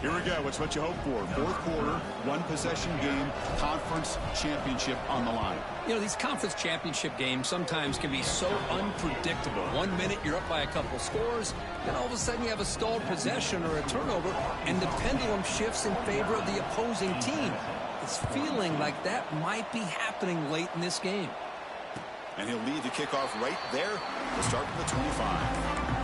Here we go. It's what you hope for. Fourth quarter, one-possession game, conference championship on the line. You know, these conference championship games sometimes can be so unpredictable. 1 minute you're up by a couple scores, then all of a sudden you have a stalled possession or a turnover, and the pendulum shifts in favor of the opposing team. It's feeling like that might be happening late in this game. And he'll lead the kickoff right there. We'll start from the 25.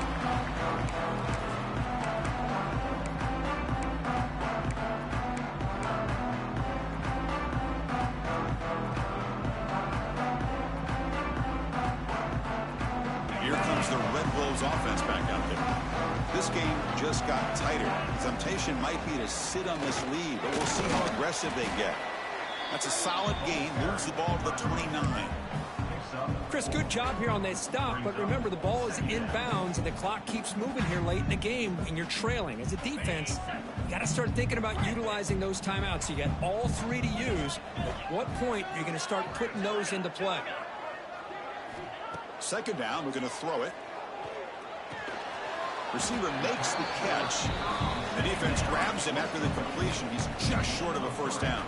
The Red Wolves offense back out there. This game just got tighter. The temptation might be to sit on this lead, but we'll see how aggressive they get. That's a solid gain. Moves the ball to the 29. Chris, good job here on that stop, but remember the ball is inbounds and the clock keeps moving here late in the game and you're trailing. As a defense, you got to start thinking about utilizing those timeouts. You got all 3 to use. At what point are you going to start putting those into play? Second down, we're going to throw it. Receiver makes the catch. The defense grabs him after the completion. He's just short of a first down.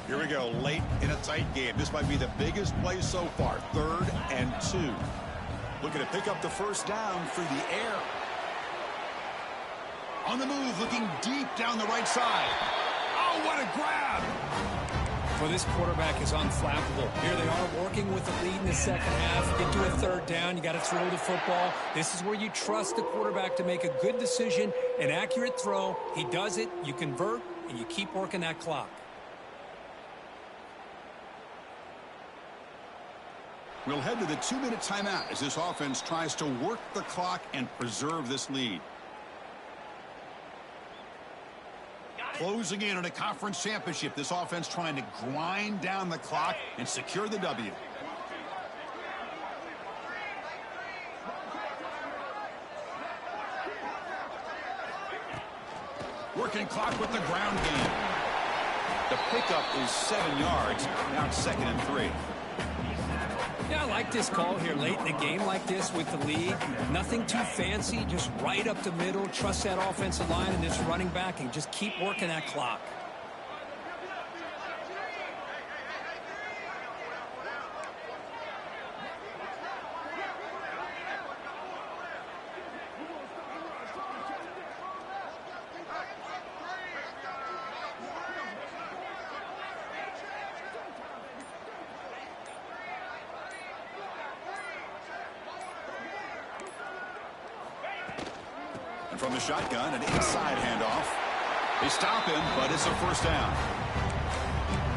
Here we go, late in a tight game. This might be the biggest play so far. 3rd and 2. Looking to pick up the first down through the air. On the move, looking deep down the right side. Oh, what a grab! Well, this quarterback is unflappable. Here they are working with the lead in the second half. Get to a third down. You got to throw the football. This is where you trust the quarterback to make a good decision, an accurate throw. He does it, you convert, and you keep working that clock. We'll head to the 2-minute timeout as this offense tries to work the clock and preserve this lead. Closing in on a conference championship, this offense trying to grind down the clock and secure the W. Working clock with the ground game. The pickup is 7 yards. Now it's 2nd and 3. Yeah, I like this call here late in the game like this with the lead. Nothing too fancy, just right up the middle. Trust that offensive line and this running back and just keep working that clock. From the shotgun, an inside handoff. They stop him, but it's a first down.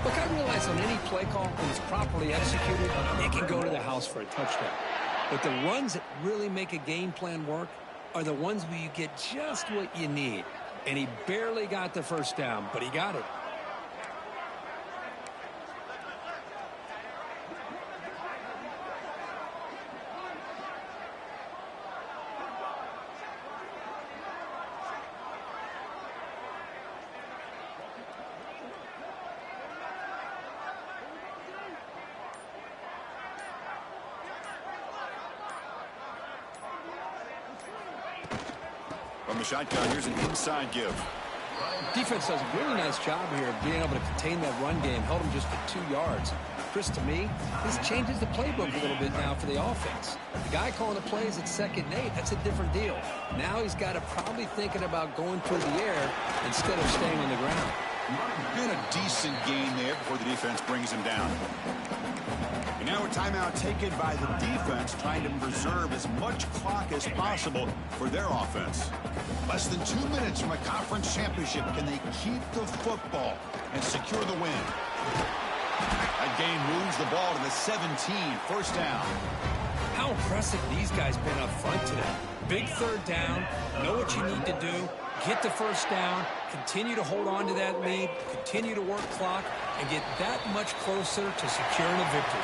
Look, I realize on any play call, when it's properly executed, it can go to the house for a touchdown. But the runs that really make a game plan work are the ones where you get just what you need. And he barely got the first down, but he got it. From the shotgun, here's an inside give. Defense does a really nice job here of being able to contain that run game. Held him just to 2 yards. Chris, to me, this changes the playbook a little bit now for the offense. The guy calling the plays at 2nd and 8, that's a different deal. Now he's got to probably thinking about going through the air instead of staying on the ground. And a decent gain there before the defense brings him down. And now a timeout taken by the defense, trying to preserve as much clock as possible for their offense. Less than 2 minutes from a conference championship. Can they keep the football and secure the win? That gain moves the ball to the 17, first down. How impressive these guys been up front today. Big third down, know what you need to do, get the first down, continue to hold on to that lead, continue to work clock, and get that much closer to securing a victory.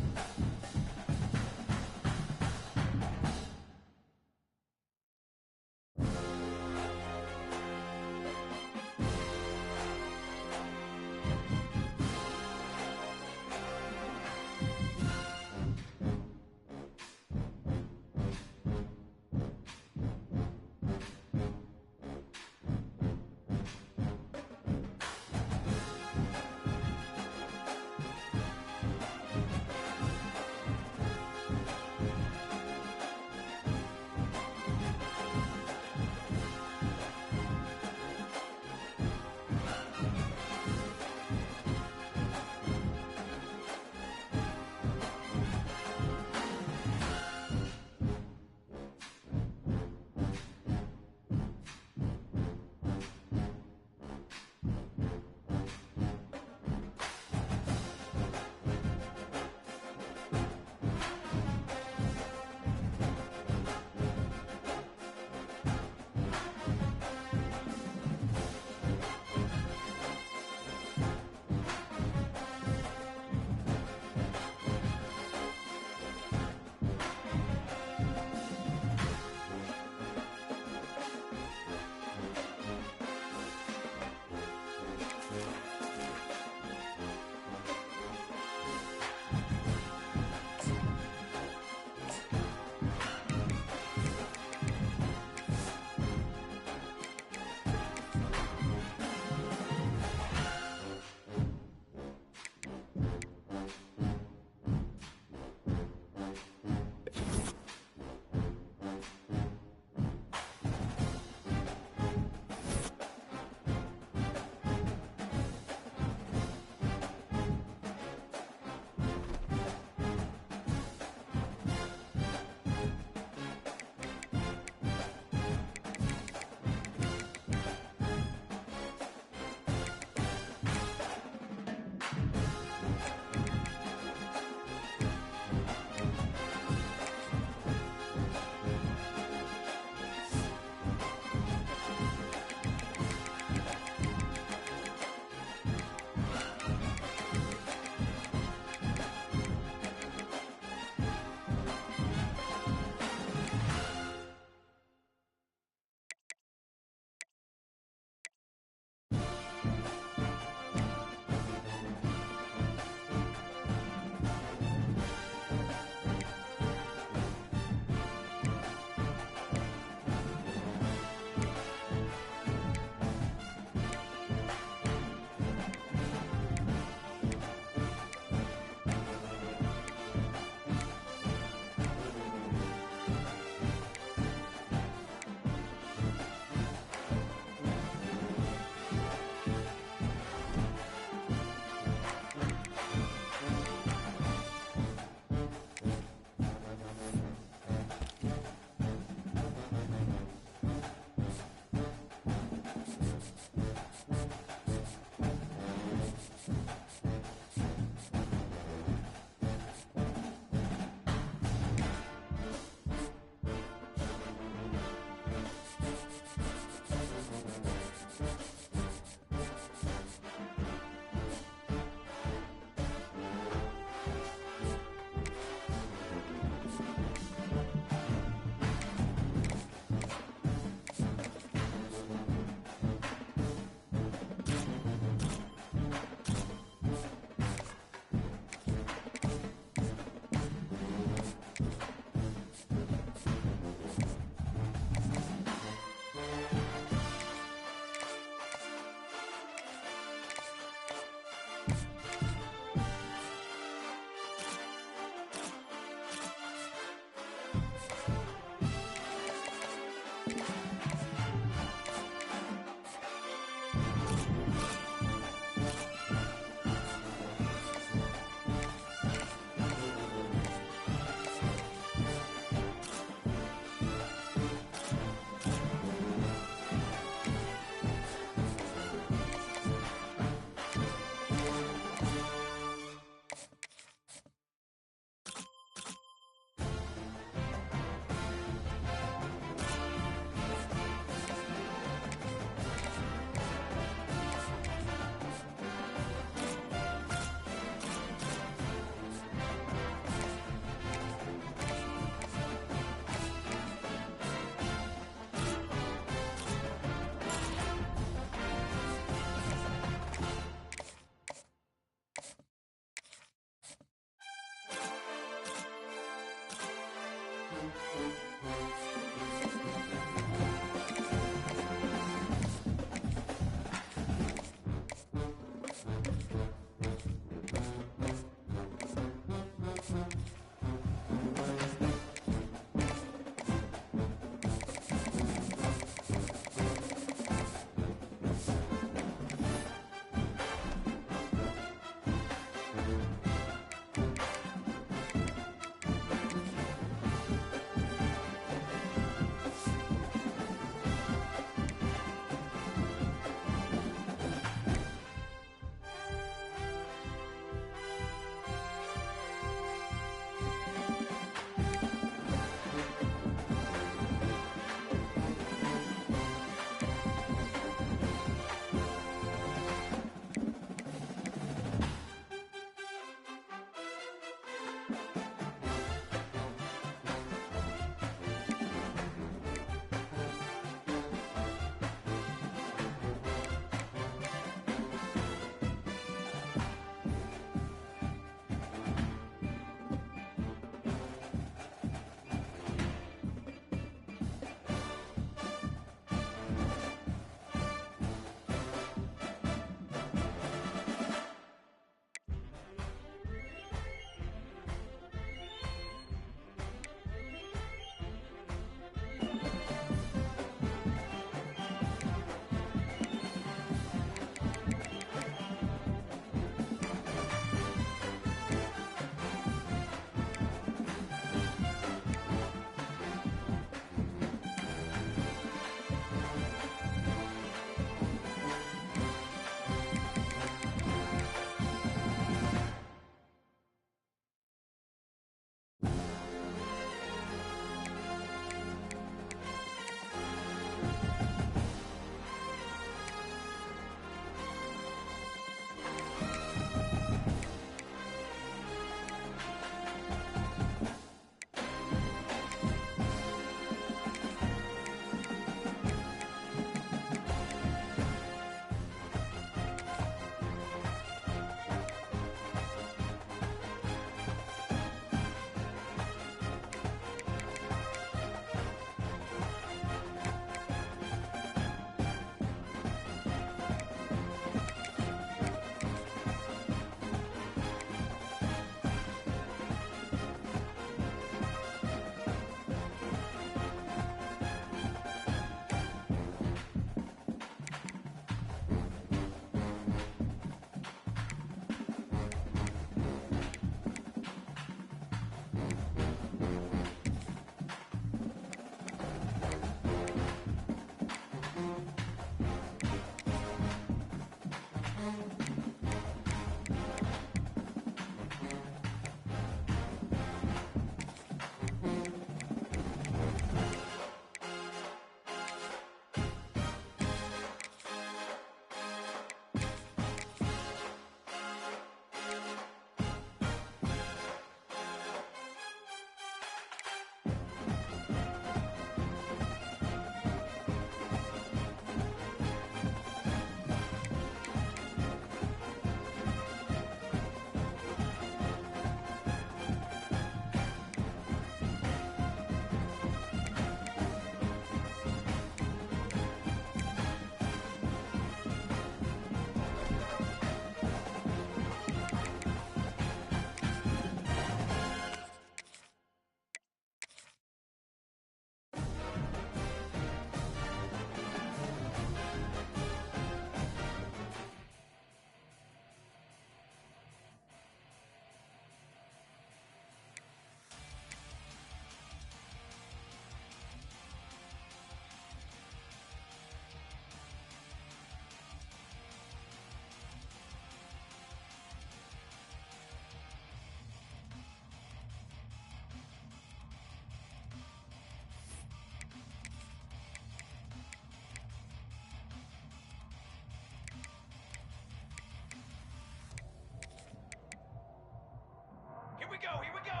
Here we go, here we go!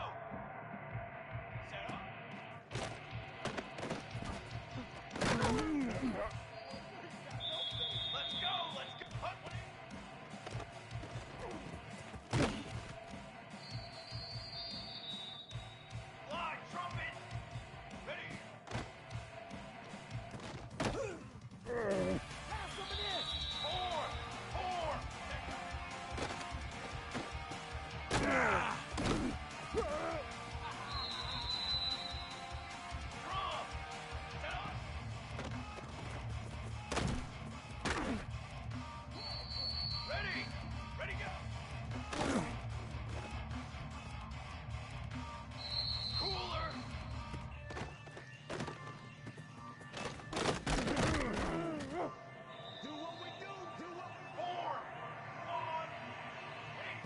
Set up. Let's go, let's go! Hunt one in. Fly, trumpet! Ready! Pass coming in! Four! Ready! Ready, go! Cooler! Do what we do! Do what we form! On! Wait!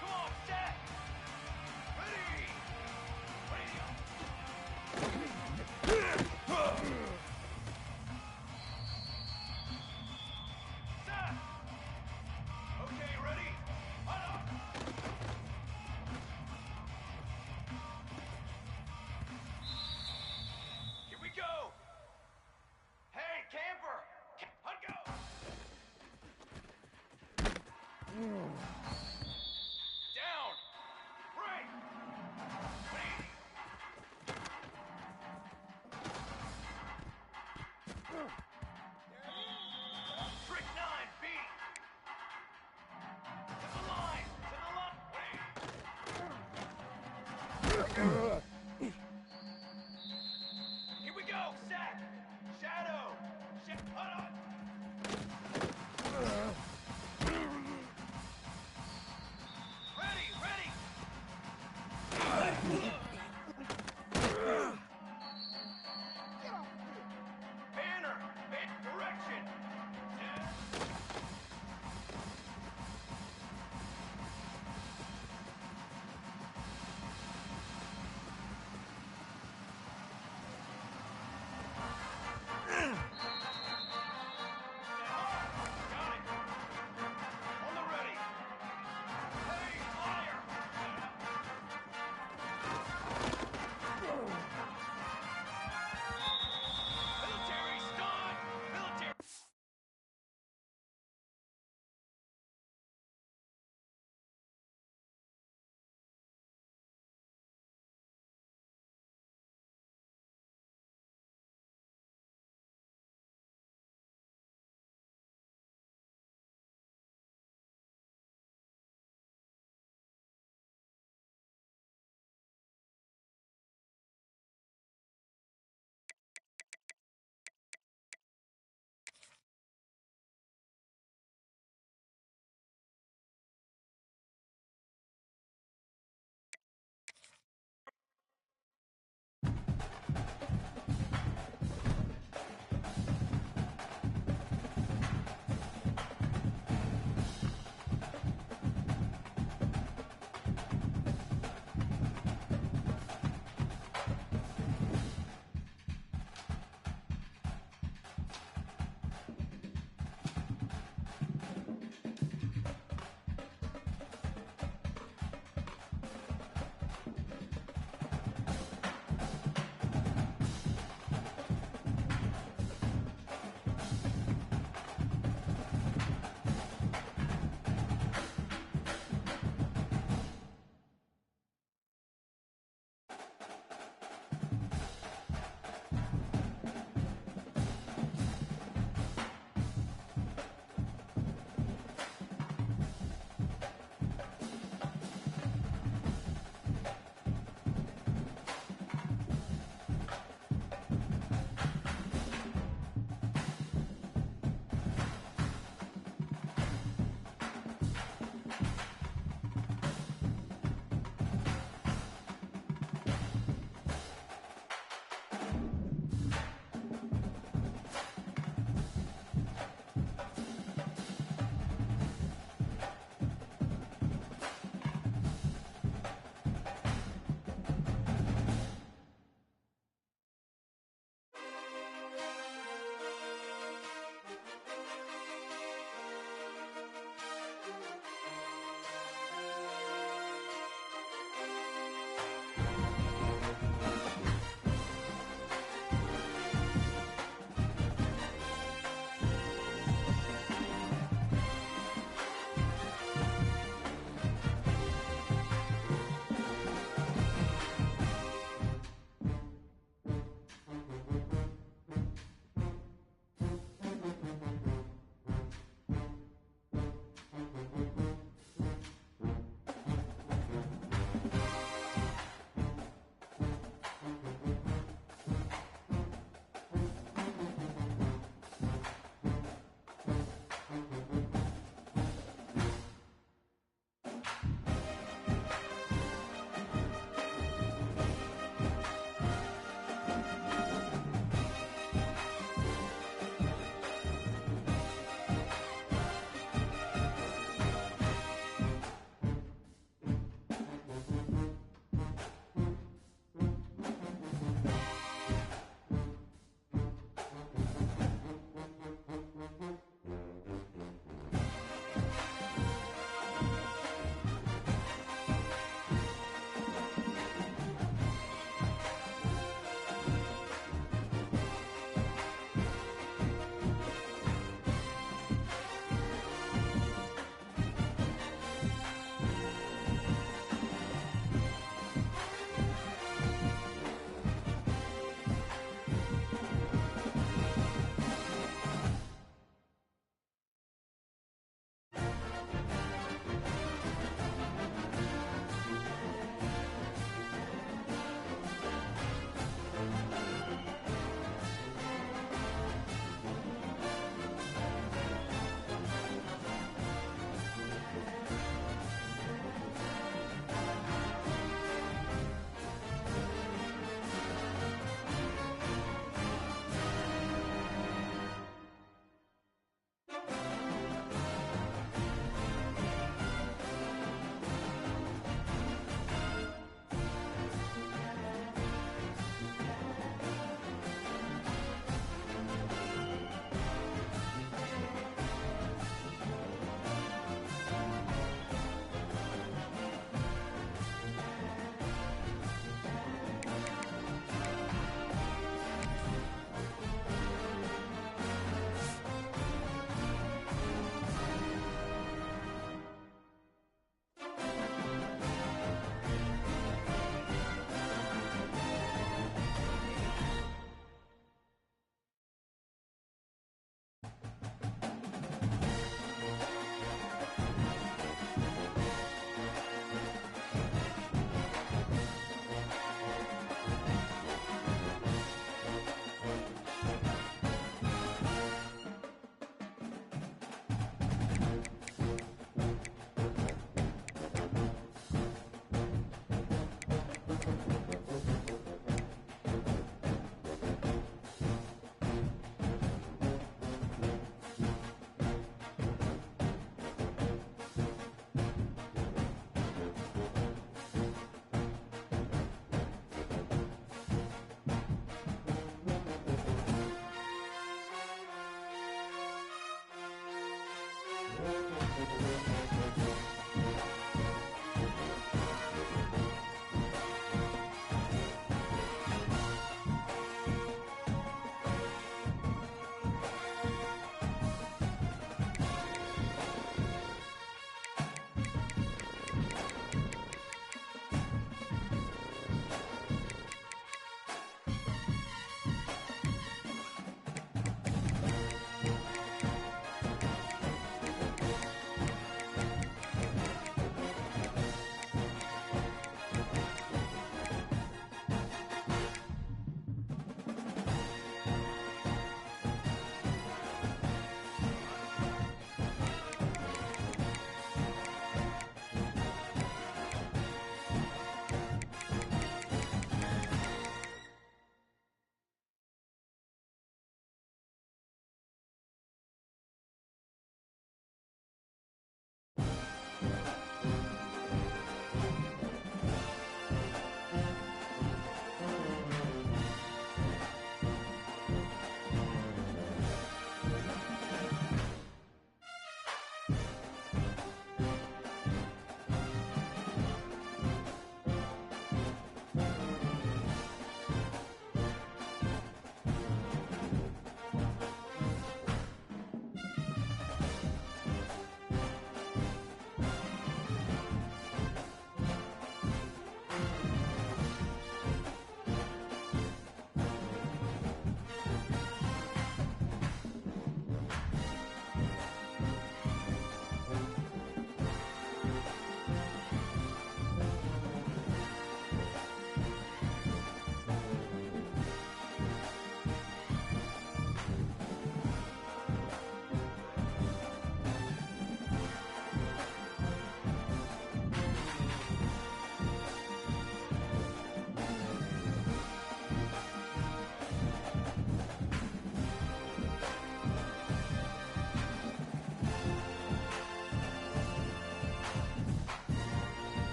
Come on, set! Ready! Ready, go! Set! Okay, ready? Hunt up! Here we go! Hey, camper! Hunt go! Down! Break! Ready! Trick 9, B! To the line! To the line! Wait! Here we go! Set! Shadow! Hunt on! Ready! Ready! Banner! Direction!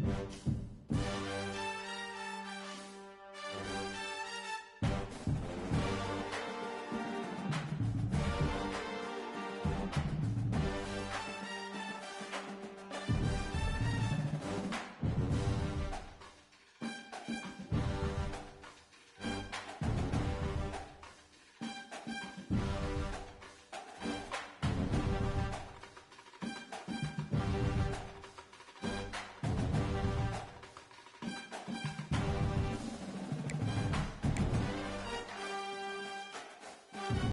game.